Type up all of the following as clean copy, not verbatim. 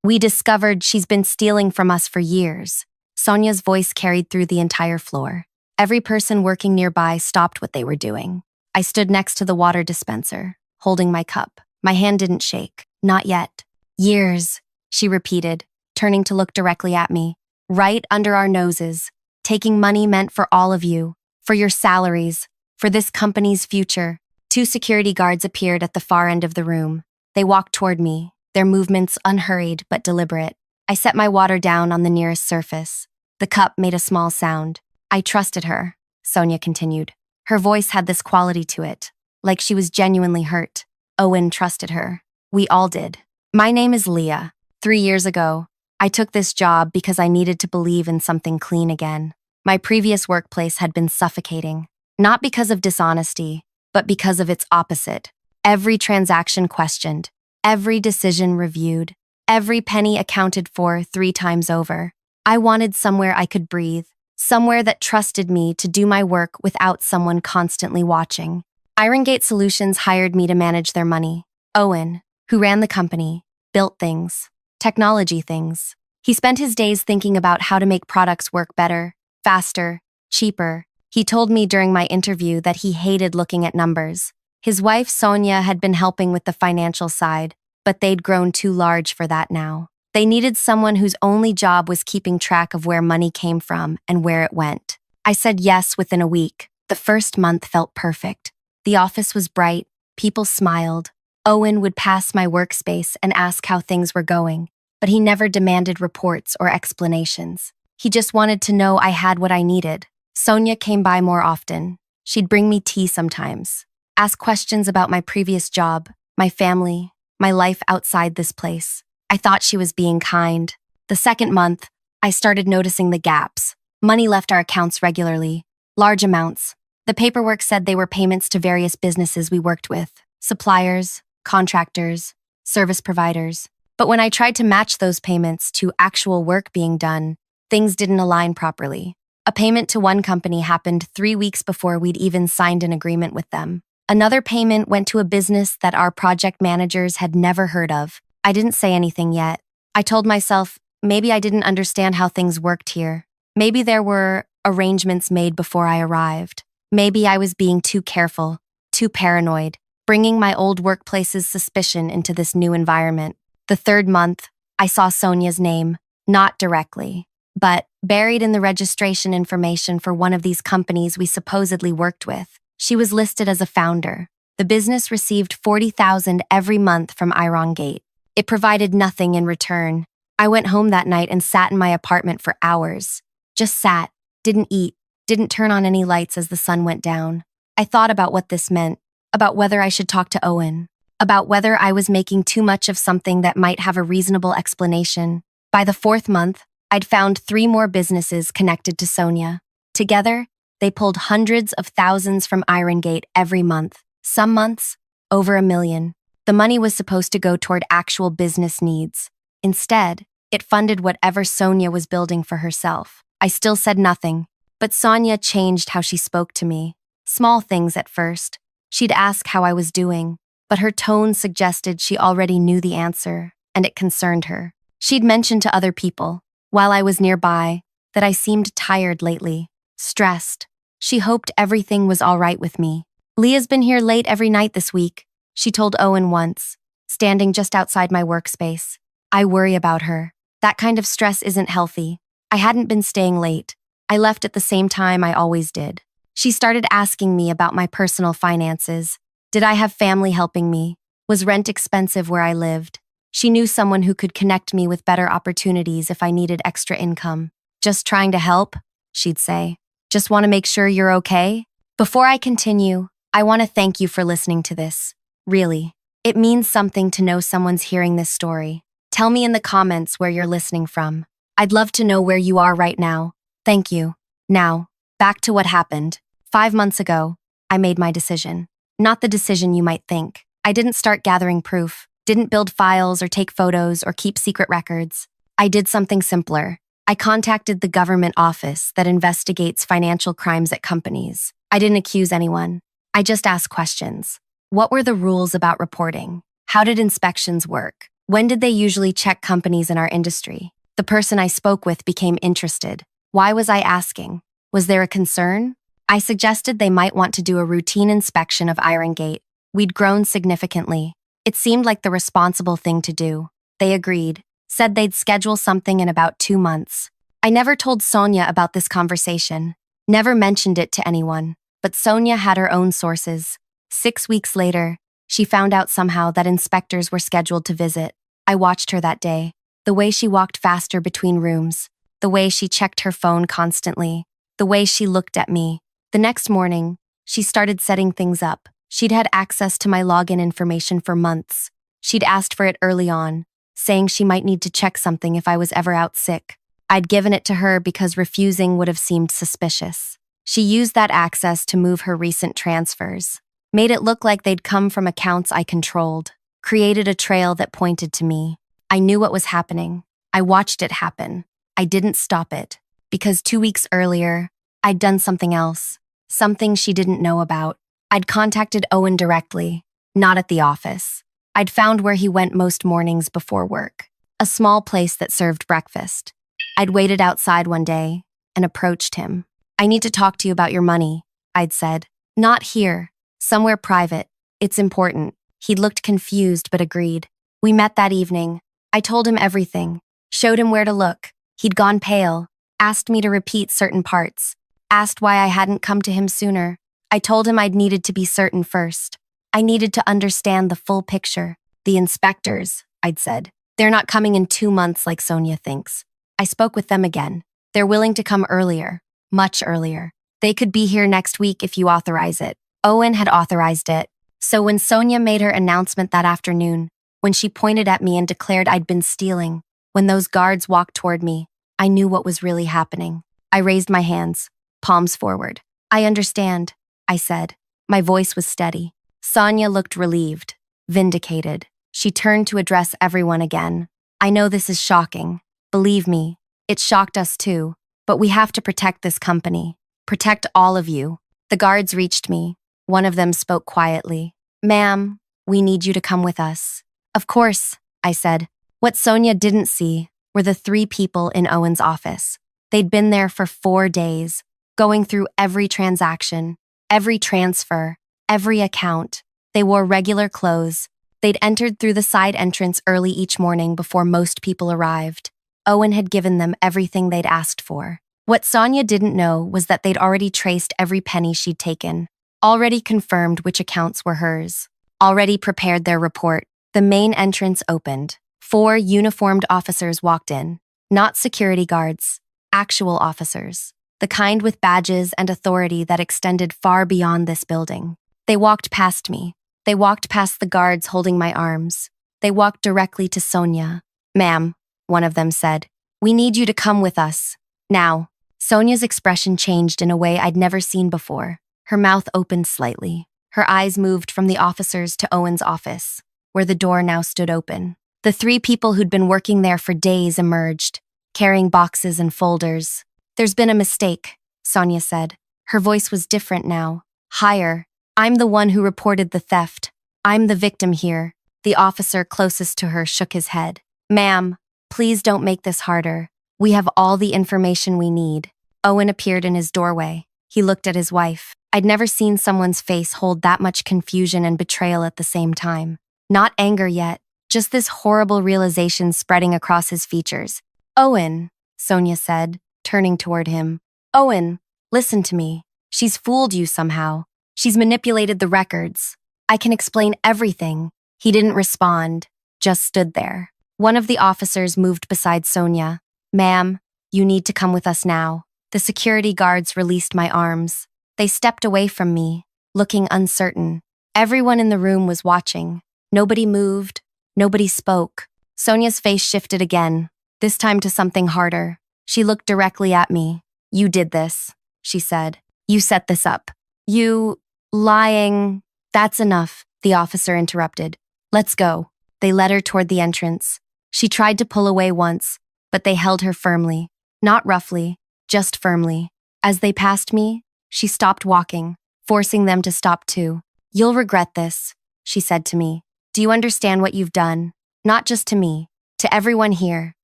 We discovered she's been stealing from us for years. Sonia's voice carried through the entire floor. Every person working nearby stopped what they were doing. I stood next to the water dispenser, holding my cup. My hand didn't shake. Not yet. Years, she repeated, turning to look directly at me. Right under our noses. Taking money meant for all of you. For your salaries. For this company's future. Two security guards appeared at the far end of the room. They walked toward me, their movements unhurried but deliberate. I set my water down on the nearest surface. The cup made a small sound. I trusted her, Sonia continued. Her voice had this quality to it, like she was genuinely hurt. Owen trusted her. We all did. My name is Leah. 3 years ago, I took this job because I needed to believe in something clean again. My previous workplace had been suffocating, not because of dishonesty, but because of its opposite. Every transaction questioned, every decision reviewed, every penny accounted for 3 times over. I wanted somewhere I could breathe, somewhere that trusted me to do my work without someone constantly watching. Irongate Solutions hired me to manage their money. Owen, who ran the company, built things, technology things. He spent his days thinking about how to make products work better, faster, cheaper. He told me during my interview that he hated looking at numbers. His wife, Sonia, had been helping with the financial side, but they'd grown too large for that now. They needed someone whose only job was keeping track of where money came from and where it went. I said yes within a week. The first month felt perfect. The office was bright, people smiled. Owen would pass my workspace and ask how things were going, but he never demanded reports or explanations. He just wanted to know I had what I needed. Sonia came by more often. She'd bring me tea sometimes, ask questions about my previous job, my family, my life outside this place. I thought she was being kind. The second month, I started noticing the gaps. Money left our accounts regularly, large amounts. The paperwork said they were payments to various businesses we worked with, suppliers, contractors, service providers. But when I tried to match those payments to actual work being done, things didn't align properly. A payment to one company happened 3 weeks before we'd even signed an agreement with them. Another payment went to a business that our project managers had never heard of. I didn't say anything yet. I told myself, maybe I didn't understand how things worked here. Maybe there were arrangements made before I arrived. Maybe I was being too careful, too paranoid, bringing my old workplace's suspicion into this new environment. The third month, I saw Sonia's name, not directly, but buried in the registration information for one of these companies we supposedly worked with. She was listed as a founder. The business received $40,000 every month from Irongate. It provided nothing in return. I went home that night and sat in my apartment for hours. Just sat, didn't eat, didn't turn on any lights as the sun went down. I thought about what this meant, about whether I should talk to Owen, about whether I was making too much of something that might have a reasonable explanation. By the 4th month, I'd found 3 more businesses connected to Sonia. Together, they pulled hundreds of thousands from Irongate every month. Some months, over $1 million. The money was supposed to go toward actual business needs. Instead, it funded whatever Sonia was building for herself. I still said nothing, but Sonia changed how she spoke to me. Small things at first. She'd ask how I was doing, but her tone suggested she already knew the answer, and it concerned her. She'd mentioned to other people, while I was nearby, that I seemed tired lately, stressed. She hoped everything was all right with me. Leah's been here late every night this week, she told Owen once, standing just outside my workspace. I worry about her. That kind of stress isn't healthy. I hadn't been staying late. I left at the same time I always did. She started asking me about my personal finances. Did I have family helping me? Was rent expensive where I lived? She knew someone who could connect me with better opportunities if I needed extra income. Just trying to help, she'd say. Just want to make sure you're okay? Before I continue, I want to thank you for listening to this. Really, it means something to know someone's hearing this story. Tell me in the comments where you're listening from. I'd love to know where you are right now. Thank you. Now, back to what happened. 5 months ago, I made my decision. Not the decision you might think. I didn't start gathering proof, didn't build files or take photos or keep secret records. I did something simpler. I contacted the government office that investigates financial crimes at companies. I didn't accuse anyone. I just asked questions. What were the rules about reporting? How did inspections work? When did they usually check companies in our industry? The person I spoke with became interested. Why was I asking? Was there a concern? I suggested they might want to do a routine inspection of Iron Gate. We'd grown significantly. It seemed like the responsible thing to do. They agreed, said they'd schedule something in about 2 months. I never told Sonia about this conversation, never mentioned it to anyone, but Sonia had her own sources. 6 weeks later, she found out somehow that inspectors were scheduled to visit. I watched her that day, the way she walked faster between rooms, the way she checked her phone constantly, the way she looked at me. The next morning, she started setting things up. She'd had access to my login information for months. She'd asked for it early on, saying she might need to check something if I was ever out sick. I'd given it to her because refusing would have seemed suspicious. She used that access to move her recent transfers, made it look like they'd come from accounts I controlled, created a trail that pointed to me. I knew what was happening. I watched it happen. I didn't stop it, because 2 weeks earlier, I'd done something else, something she didn't know about. I'd contacted Owen directly, not at the office. I'd found where he went most mornings before work, a small place that served breakfast. I'd waited outside one day and approached him. "I need to talk to you about your money," I'd said. "Not here, somewhere private. It's important." He'd looked confused but agreed. We met that evening. I told him everything, showed him where to look. He'd gone pale, asked me to repeat certain parts, asked why I hadn't come to him sooner. I told him I'd needed to be certain first. I needed to understand the full picture. "The inspectors," I'd said. "They're not coming in 2 months like Sonia thinks." I spoke with them again. "They're willing to come earlier, much earlier. They could be here next week if you authorize it." Owen had authorized it. So when Sonia made her announcement that afternoon, when she pointed at me and declared I'd been stealing, when those guards walked toward me, I knew what was really happening. I raised my hands, palms forward. "I understand," I said. My voice was steady. Sonia looked relieved, vindicated. She turned to address everyone again. "I know this is shocking. Believe me, it shocked us too, but we have to protect this company. Protect all of you." The guards reached me. One of them spoke quietly. "Ma'am, we need you to come with us." "Of course," I said. What Sonia didn't see were the 3 people in Owen's office. They'd been there for 4 days, going through every transaction, every transfer, every account. They wore regular clothes. They'd entered through the side entrance early each morning before most people arrived. Owen had given them everything they'd asked for. What Sonia didn't know was that they'd already traced every penny she'd taken, already confirmed which accounts were hers, already prepared their report. The main entrance opened. 4 uniformed officers walked in. Not security guards, actual officers. The kind with badges and authority that extended far beyond this building. They walked past me. They walked past the guards holding my arms. They walked directly to Sonia. "Ma'am," one of them said, "we need you to come with us. Now." Sonia's expression changed in a way I'd never seen before. Her mouth opened slightly. Her eyes moved from the officers to Owen's office, where the door now stood open. The 3 people who'd been working there for days emerged, carrying boxes and folders. "There's been a mistake," Sonia said. Her voice was different now, higher. "I'm the one who reported the theft. I'm the victim here." The officer closest to her shook his head. "Ma'am, please don't make this harder. We have all the information we need." Owen appeared in his doorway. He looked at his wife. I'd never seen someone's face hold that much confusion and betrayal at the same time. Not anger yet, just this horrible realization spreading across his features. "Owen," Sonia said, turning toward him. "Owen, listen to me. She's fooled you somehow. She's manipulated the records. I can explain everything." He didn't respond, just stood there. One of the officers moved beside Sonia. "Ma'am, you need to come with us now." The security guards released my arms. They stepped away from me, looking uncertain. Everyone in the room was watching. Nobody moved. Nobody spoke. Sonia's face shifted again, this time to something harder. She looked directly at me. "You did this," she said. "You set this up. You... lying..." "That's enough," the officer interrupted. "Let's go." They led her toward the entrance. She tried to pull away once, but they held her firmly. Not roughly, just firmly. As they passed me, she stopped walking, forcing them to stop too. "You'll regret this," she said to me. "Do you understand what you've done? Not just to me, to everyone here.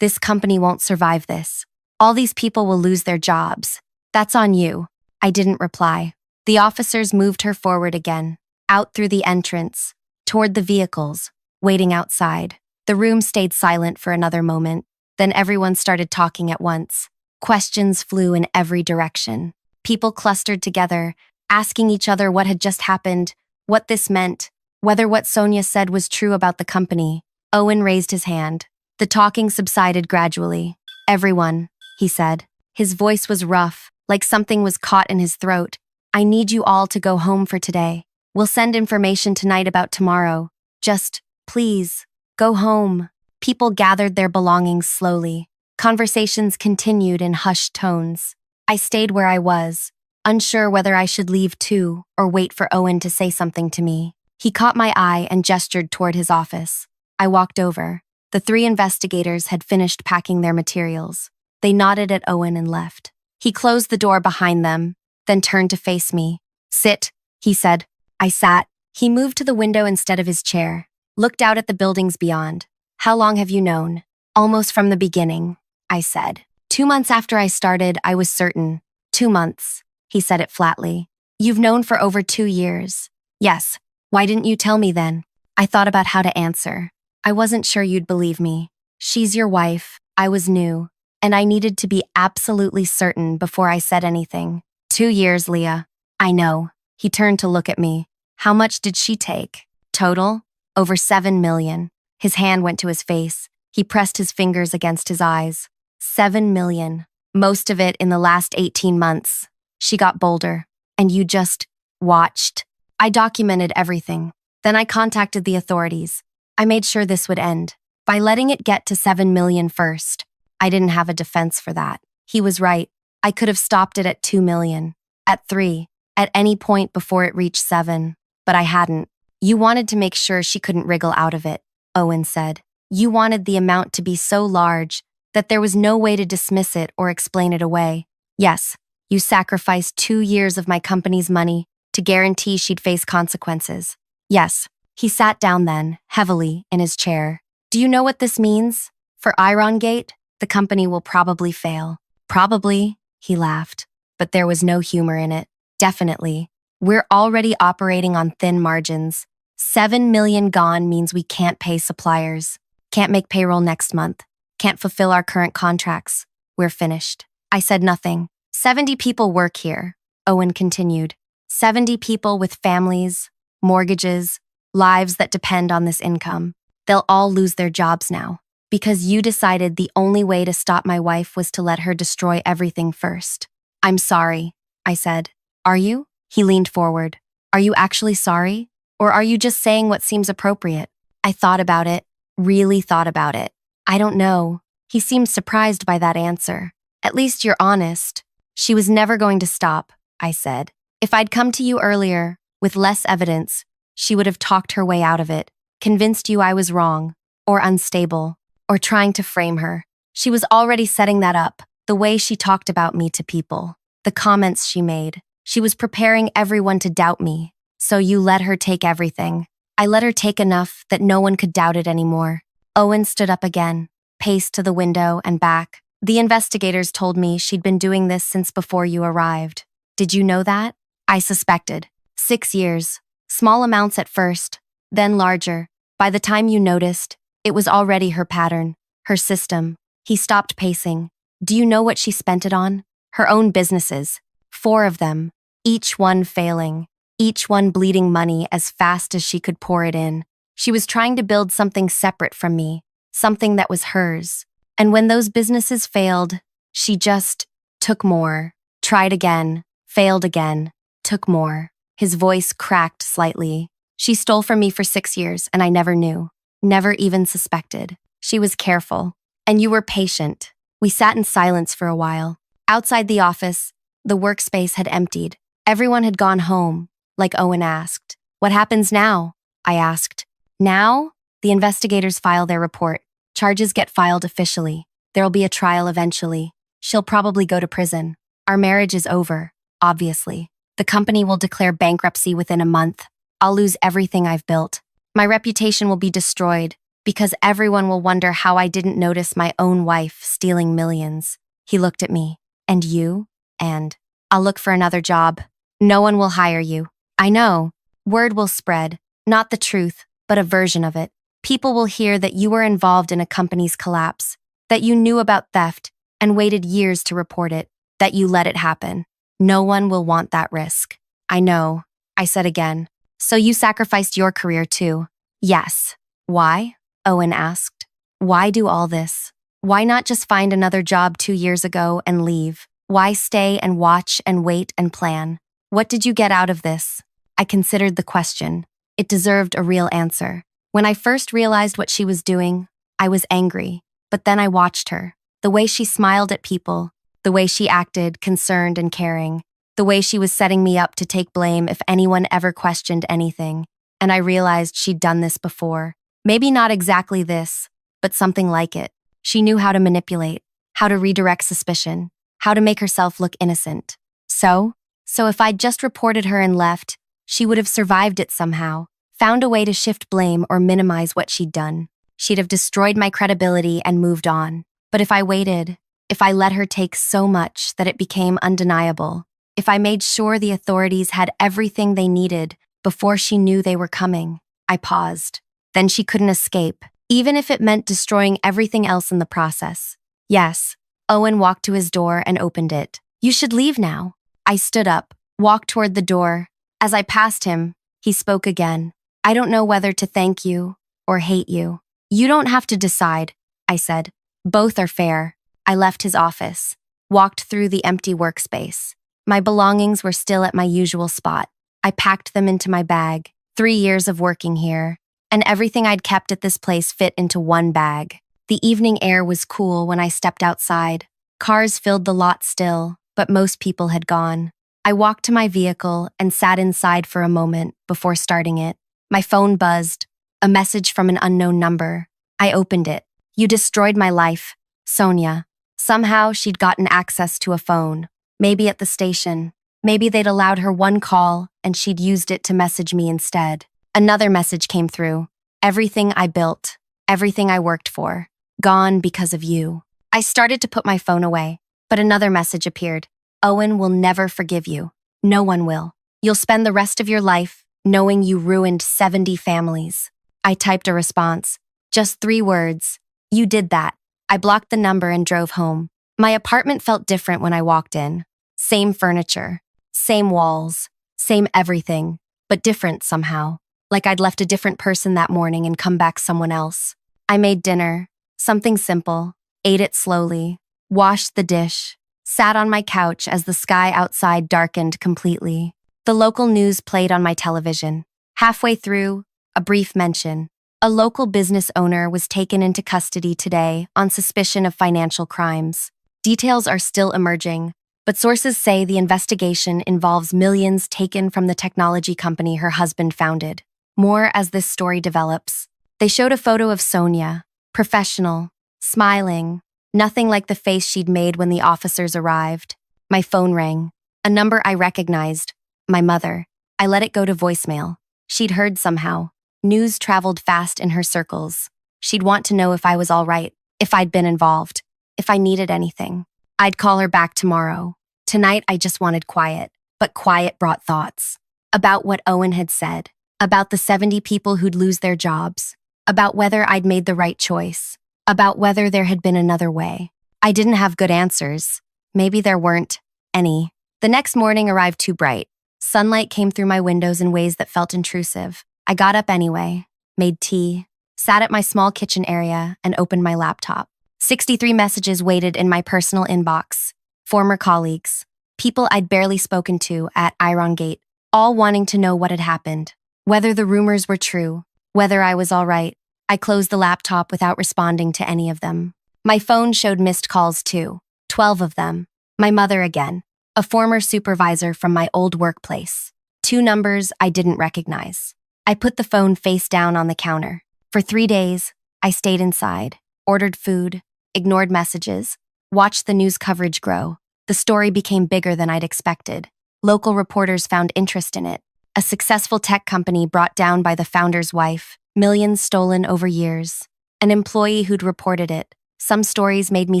This company won't survive this. All these people will lose their jobs. That's on you. I didn't reply. The officers moved her forward again, out through the entrance, toward the vehicles, waiting outside. The room stayed silent for another moment. Then everyone started talking at once. Questions flew in every direction. People clustered together, asking each other what had just happened, what this meant, whether what Sonia said was true about the company. Owen raised his hand. The talking subsided gradually. Everyone, he said. His voice was rough, like something was caught in his throat. I need you all to go home for today. We'll send information tonight about tomorrow. Just, please, go home. People gathered their belongings slowly. Conversations continued in hushed tones. I stayed where I was, unsure whether I should leave too or wait for Owen to say something to me. He caught my eye and gestured toward his office. I walked over. The 3 investigators had finished packing their materials. They nodded at Owen and left. He closed the door behind them, then turned to face me. Sit, he said. I sat. He moved to the window instead of his chair, looked out at the buildings beyond. How long have you known? Almost from the beginning, I said. 2 months after I started, I was certain. 2 months, he said it flatly. You've known for over 2 years. Yes. Why didn't you tell me then? I thought about how to answer. I wasn't sure you'd believe me. She's your wife. I was new, and I needed to be absolutely certain before I said anything. 2 years, Leah. I know. He turned to look at me. How much did she take? Total? Over 7 million. His hand went to his face. He pressed his fingers against his eyes. 7 million. Most of it in the last 18 months. She got bolder. And you just watched. I documented everything. Then I contacted the authorities. I made sure this would end by letting it get to 7 million first. I didn't have a defense for that. He was right. I could have stopped it at 2 million, at 3, at any point before it reached 7, but I hadn't. You wanted to make sure she couldn't wriggle out of it, Owen said. You wanted the amount to be so large that there was no way to dismiss it or explain it away. Yes, you sacrificed 2 years of my company's money to guarantee she'd face consequences. Yes. He sat down then, heavily, in his chair. Do you know what this means? For Irongate, the company will probably fail. Probably, he laughed. But there was no humor in it. Definitely. We're already operating on thin margins. 7 million gone means we can't pay suppliers. Can't make payroll next month. Can't fulfill our current contracts. We're finished. I said nothing. 70 people work here, Owen continued. 70 people with families, mortgages, lives that depend on this income. They'll all lose their jobs now. Because you decided the only way to stop my wife was to let her destroy everything first. I'm sorry, I said. Are you? He leaned forward. Are you actually sorry? Or are you just saying what seems appropriate? I thought about it, really thought about it. I don't know. He seemed surprised by that answer. At least you're honest. She was never going to stop, I said. If I'd come to you earlier, with less evidence, she would have talked her way out of it, convinced you I was wrong, or unstable, or trying to frame her. She was already setting that up, the way she talked about me to people, the comments she made. She was preparing everyone to doubt me, so you let her take everything. I let her take enough that no one could doubt it anymore. Owen stood up again, paced to the window and back. The investigators told me she'd been doing this since before you arrived. Did you know that? I suspected. 6 years. Small amounts at first, then larger. By the time you noticed, it was already her pattern, her system. He stopped pacing. Do you know what she spent it on? Her own businesses. 4 of them. Each one failing. Each one bleeding money as fast as she could pour it in. She was trying to build something separate from me, something that was hers. And when those businesses failed, she just took more, tried again, failed again, took more. His voice cracked slightly. She stole from me for 6 years, and I never knew, never even suspected. She was careful, and you were patient. We sat in silence for a while. Outside the office, the workspace had emptied. Everyone had gone home, like Owen asked. What happens now? I asked. Now? The investigators file their report. Charges get filed officially. There'll be a trial eventually. She'll probably go to prison. Our marriage is over, obviously. The company will declare bankruptcy within a month. I'll lose everything I've built. My reputation will be destroyed. Because everyone will wonder how I didn't notice my own wife stealing millions. He looked at me. And you? And I'll look for another job. No one will hire you. I know. Word will spread. Not the truth, but a version of it. People will hear that you were involved in a company's collapse, that you knew about theft and waited years to report it, that you let it happen. No one will want that risk. I know, I said again. So you sacrificed your career too? Yes. Why? Owen asked. Why do all this? Why not just find another job 2 years ago and leave? Why stay and watch and wait and plan? What did you get out of this? I considered the question. It deserved a real answer. When I first realized what she was doing, I was angry, but then I watched her. The way she smiled at people, the way she acted, concerned and caring, the way she was setting me up to take blame if anyone ever questioned anything. And I realized she'd done this before. Maybe not exactly this, but something like it. She knew how to manipulate, how to redirect suspicion, how to make herself look innocent. So if I'd just reported her and left, she would have survived it somehow, found a way to shift blame or minimize what she'd done. She'd have destroyed my credibility and moved on. But if I waited, if I let her take so much that it became undeniable, if I made sure the authorities had everything they needed before she knew they were coming, I paused. Then she couldn't escape, even if it meant destroying everything else in the process. Yes, Owen walked to his door and opened it. You should leave now. I stood up, walked toward the door. As I passed him, he spoke again. I don't know whether to thank you or hate you. You don't have to decide, I said. Both are fair. I left his office, walked through the empty workspace. My belongings were still at my usual spot. I packed them into my bag. 3 years of working here, and everything I'd kept at this place fit into one bag. The evening air was cool when I stepped outside. Cars filled the lot still, but most people had gone. I walked to my vehicle and sat inside for a moment before starting it. My phone buzzed, a message from an unknown number. I opened it. You destroyed my life, Sonia. Somehow she'd gotten access to a phone. Maybe at the station. Maybe they'd allowed her one call and she'd used it to message me instead. Another message came through. Everything I built, everything I worked for, gone because of you. I started to put my phone away, but another message appeared. Owen will never forgive you. No one will. You'll spend the rest of your life knowing you ruined 70 families. I typed a response. Just 3 words. You did that. I blocked the number and drove home. My apartment felt different when I walked in. Same furniture, same walls, same everything, but different somehow. Like I'd left a different person that morning and come back someone else. I made dinner, something simple, ate it slowly, washed the dish, sat on my couch as the sky outside darkened completely. The local news played on my television. Halfway through, a brief mention. A local business owner was taken into custody today on suspicion of financial crimes. Details are still emerging, but sources say the investigation involves millions taken from the technology company her husband founded. More as this story develops. They showed a photo of Sonia, professional, smiling, nothing like the face she'd made when the officers arrived. My phone rang. A number I recognized. My mother. I let it go to voicemail. She'd heard somehow. News traveled fast in her circles. She'd want to know if I was all right, if I'd been involved, if I needed anything. I'd call her back tomorrow. Tonight, I just wanted quiet, but quiet brought thoughts. About what Owen had said, about the 70 people who'd lose their jobs, about whether I'd made the right choice, about whether there had been another way. I didn't have good answers. Maybe there weren't any. The next morning arrived too bright. Sunlight came through my windows in ways that felt intrusive. I got up anyway, made tea, sat at my small kitchen area, and opened my laptop. 63 messages waited in my personal inbox. Former colleagues, people I'd barely spoken to at Iron Gate, all wanting to know what had happened, whether the rumors were true, whether I was all right. I closed the laptop without responding to any of them. My phone showed missed calls too, 12 of them. My mother again, a former supervisor from my old workplace. 2 numbers I didn't recognize. I put the phone face down on the counter. For 3 days, I stayed inside, ordered food, ignored messages, watched the news coverage grow. The story became bigger than I'd expected. Local reporters found interest in it. A successful tech company brought down by the founder's wife, millions stolen over years. an employee who'd reported it. Some stories made me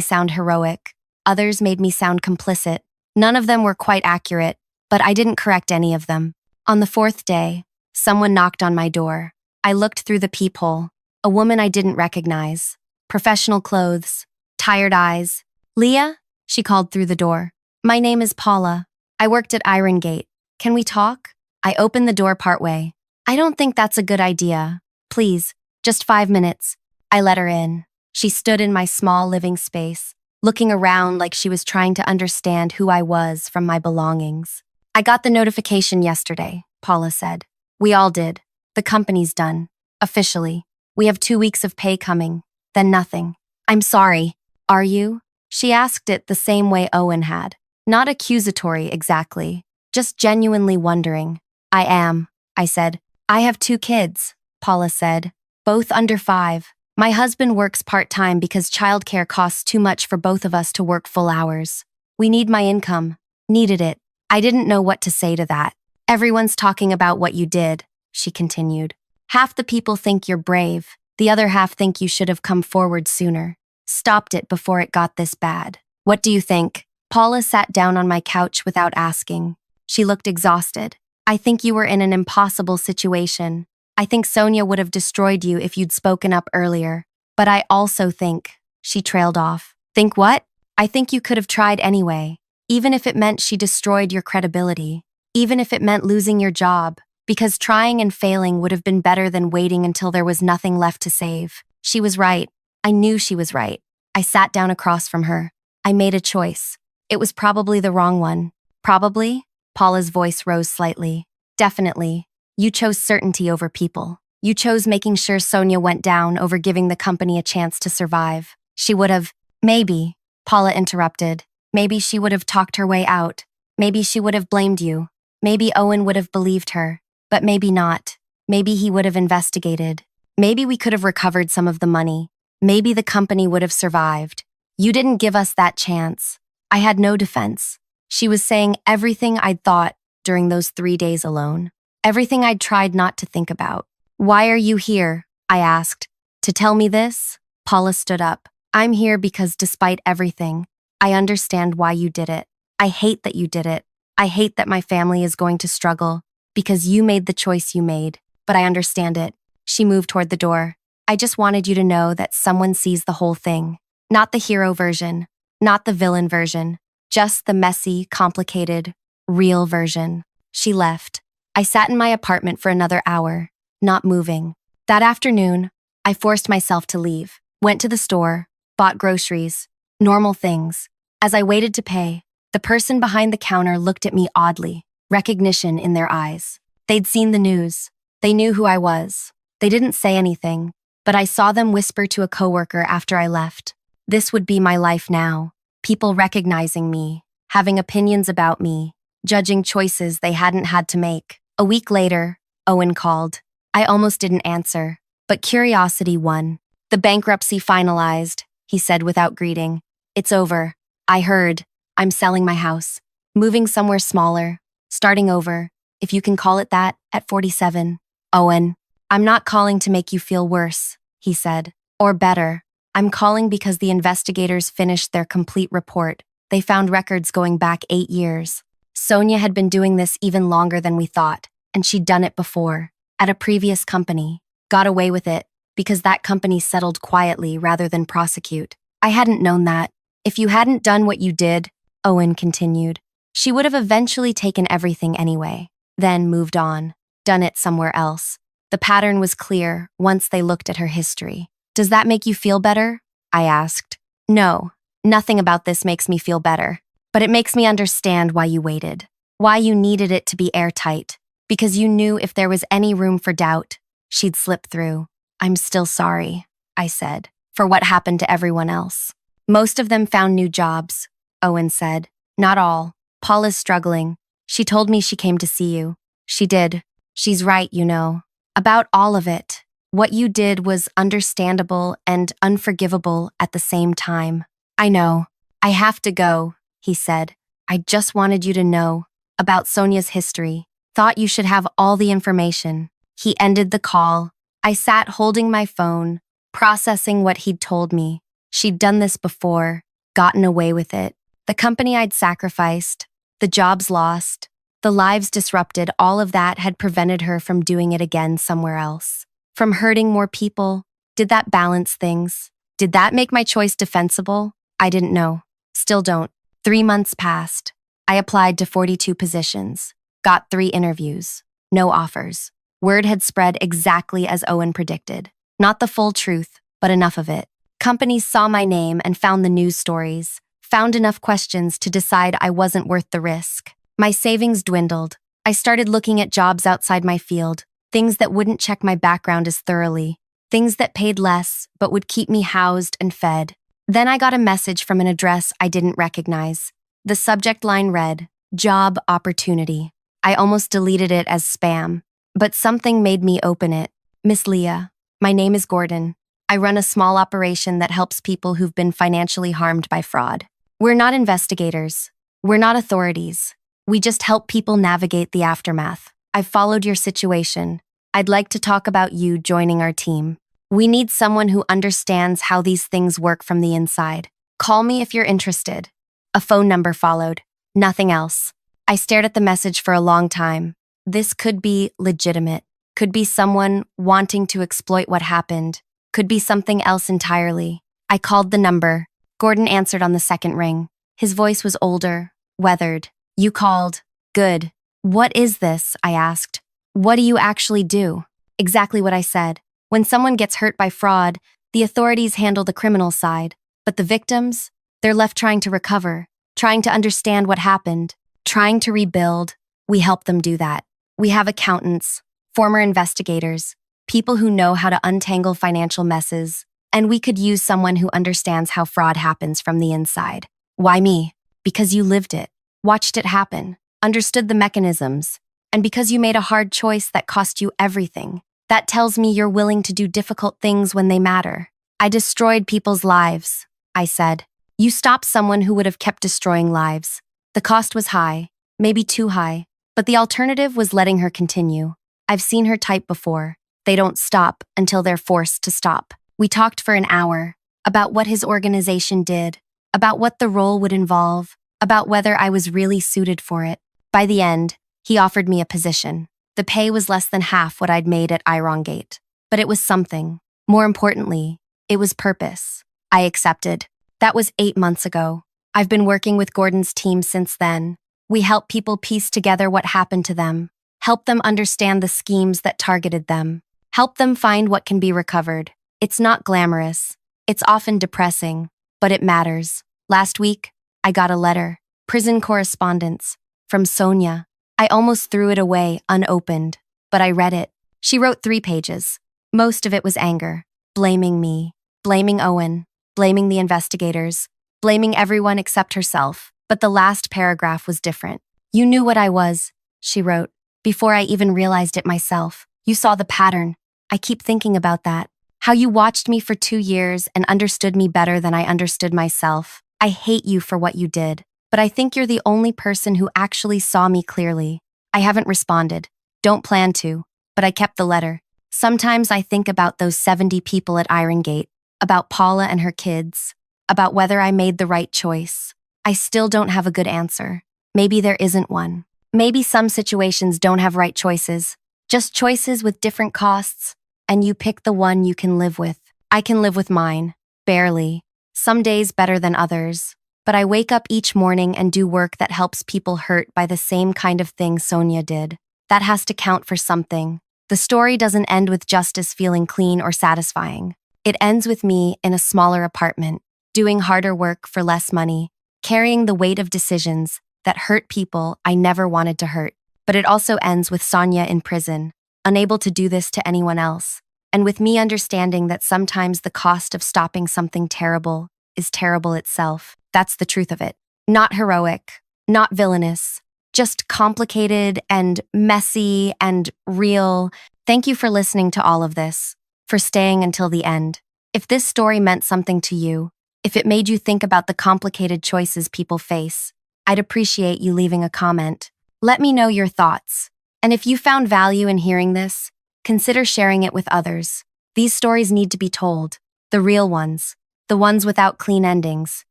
sound heroic, others made me sound complicit. None of them were quite accurate, but I didn't correct any of them. On the fourth day, someone knocked on my door. I looked through the peephole. A woman I didn't recognize. Professional clothes, tired eyes. "Leah?" she called through the door. "My name is Paula. I worked at Iron Gate. Can we talk?" I opened the door partway. "I don't think that's a good idea. Please, just 5 minutes." I let her in. She stood in my small living space, looking around like she was trying to understand who I was from my belongings. "I got the notification yesterday," Paula said. "We all did. The company's done. Officially. We have 2 weeks of pay coming. Then nothing." "I'm sorry. Are you?" She asked it the same way Owen had. Not accusatory exactly, just genuinely wondering. "I am," I said. "I have 2 kids," Paula said, "both under 5. My husband works part-time because childcare costs too much for both of us to work full hours. We need my income. Needed it. I didn't know what to say to that. Everyone's talking about what you did," she continued. "Half the people think you're brave. The other half think you should have come forward sooner. Stopped it before it got this bad. What do you think?" Paula sat down on my couch without asking. She looked exhausted. "I think you were in an impossible situation. I think Sonia would have destroyed you if you'd spoken up earlier. But I also think," she trailed off. "Think what?" "I think you could have tried anyway, even if it meant she destroyed your credibility, even if it meant losing your job, because trying and failing would have been better than waiting until there was nothing left to save." She was right. I knew she was right. I sat down across from her. I made a choice. It was probably the wrong one. "Probably?" Paula's voice rose slightly. "Definitely. You chose certainty over people. You chose making sure Sonia went down over giving the company a chance to survive. She would have—" "Maybe," Paula interrupted. "Maybe she would have talked her way out. Maybe she would have blamed you. Maybe Owen would have believed her. But maybe not. Maybe he would have investigated. Maybe we could have recovered some of the money. Maybe the company would have survived. You didn't give us that chance." I had no defense. She was saying everything I'd thought during those 3 days alone. Everything I'd tried not to think about. "Why are you here?" I asked. "To tell me this?" Paula stood up. "I'm here because despite everything, I understand why you did it. I hate that you did it. I hate that my family is going to struggle because you made the choice you made, but I understand it." She moved toward the door. "I just wanted you to know that someone sees the whole thing. Not the hero version, not the villain version, just the messy, complicated, real version." She left. I sat in my apartment for another hour, not moving. That afternoon, I forced myself to leave, went to the store, bought groceries, normal things. As I waited to pay, the person behind the counter looked at me oddly, recognition in their eyes. They'd seen the news. They knew who I was. They didn't say anything, but I saw them whisper to a coworker after I left. This would be my life now. People recognizing me, having opinions about me, judging choices they hadn't had to make. A week later, Owen called. I almost didn't answer, but curiosity won. "The bankruptcy finalized," he said without greeting. "It's over. I heard. I'm selling my house. Moving somewhere smaller. Starting over, if you can call it that, at 47. Owen, I'm not calling to make you feel worse," he said. "Or better. I'm calling because the investigators finished their complete report. They found records going back 8 years. Sonia had been doing this even longer than we thought, and she'd done it before, at a previous company. Got away with it, because that company settled quietly rather than prosecute. I hadn't known that. If you hadn't done what you did," Owen continued, "she would have eventually taken everything anyway, then moved on, done it somewhere else. The pattern was clear once they looked at her history." "Does that make you feel better?" I asked. "No, nothing about this makes me feel better. But it makes me understand why you waited, why you needed it to be airtight, because you knew if there was any room for doubt, she'd slip through." "I'm still sorry," I said, "for what happened to everyone else." "Most of them found new jobs," Owen said. "Not all. Paula's struggling. She told me she came to see you." "She did. She's right, you know. About all of it. What you did was understandable and unforgivable at the same time." "I know. I have to go," he said. "I just wanted you to know about Sonia's history. Thought you should have all the information." He ended the call. I sat holding my phone, processing what he'd told me. She'd done this before, gotten away with it. The company I'd sacrificed, the jobs lost, the lives disrupted, all of that had prevented her from doing it again somewhere else. From hurting more people. Did that balance things? Did that make my choice defensible? I didn't know. Still don't. 3 months passed. I applied to 42 positions. Got 3 interviews. No offers. Word had spread exactly as Owen predicted. Not the full truth, but enough of it. Companies saw my name and found the news stories. Found enough questions to decide I wasn't worth the risk. My savings dwindled. I started looking at jobs outside my field, things that wouldn't check my background as thoroughly, things that paid less but would keep me housed and fed. Then I got a message from an address I didn't recognize. The subject line read, "Job opportunity." I almost deleted it as spam, but something made me open it. "Miss Leah, my name is Gordon. I run a small operation that helps people who've been financially harmed by fraud. We're not investigators. We're not authorities. We just help people navigate the aftermath. I've followed your situation. I'd like to talk about you joining our team. We need someone who understands how these things work from the inside. Call me if you're interested." A phone number followed. Nothing else. I stared at the message for a long time. This could be legitimate. Could be someone wanting to exploit what happened. Could be something else entirely. I called the number. Gordon answered on the second ring. His voice was older, weathered. "You called. Good. What is this?" I asked. "What do you actually do?" Exactly what I said. When someone gets hurt by fraud, the authorities handle the criminal side. But the victims? They're left trying to recover, trying to understand what happened, trying to rebuild. We help them do that. We have accountants, former investigators, people who know how to untangle financial messes, and we could use someone who understands how fraud happens from the inside. Why me? Because you lived it, watched it happen, understood the mechanisms, and because you made a hard choice that cost you everything. That tells me you're willing to do difficult things when they matter. I destroyed people's lives, I said. You stopped someone who would have kept destroying lives. The cost was high, maybe too high, but the alternative was letting her continue. I've seen her type before. They don't stop until they're forced to stop. We talked for an hour about what his organization did, about what the role would involve, about whether I was really suited for it. By the end, he offered me a position. The pay was less than half what I'd made at Gate, but it was something. More importantly, it was purpose. I accepted. That was 8 months ago. I've been working with Gordon's team since then. We help people piece together what happened to them, help them understand the schemes that targeted them, help them find what can be recovered. It's not glamorous. It's often depressing, but it matters. Last week, I got a letter, prison correspondence, from Sonia. I almost threw it away unopened, but I read it. She wrote 3 pages. Most of it was anger, blaming me, blaming Owen, blaming the investigators, blaming everyone except herself. But the last paragraph was different. "You knew what I was," she wrote, "before I even realized it myself. You saw the pattern. I keep thinking about that. How you watched me for 2 years and understood me better than I understood myself. I hate you for what you did, but I think you're the only person who actually saw me clearly." I haven't responded. Don't plan to, but I kept the letter. Sometimes I think about those 70 people at Gate, about Paula and her kids, about whether I made the right choice. I still don't have a good answer. Maybe there isn't one. Maybe some situations don't have right choices, just choices with different costs, and you pick the one you can live with. I can live with mine, barely. Some days better than others. But I wake up each morning and do work that helps people hurt by the same kind of thing Sonia did. That has to count for something. The story doesn't end with justice feeling clean or satisfying. It ends with me in a smaller apartment, doing harder work for less money, carrying the weight of decisions that hurt people I never wanted to hurt. But it also ends with Sonia in prison, unable to do this to anyone else, and with me understanding that sometimes the cost of stopping something terrible is terrible itself. That's the truth of it. Not heroic, not villainous, just complicated and messy and real. Thank you for listening to all of this, for staying until the end. If this story meant something to you, if it made you think about the complicated choices people face, I'd appreciate you leaving a comment. Let me know your thoughts. And if you found value in hearing this, consider sharing it with others. These stories need to be told. The real ones. The ones without clean endings.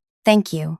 Thank you.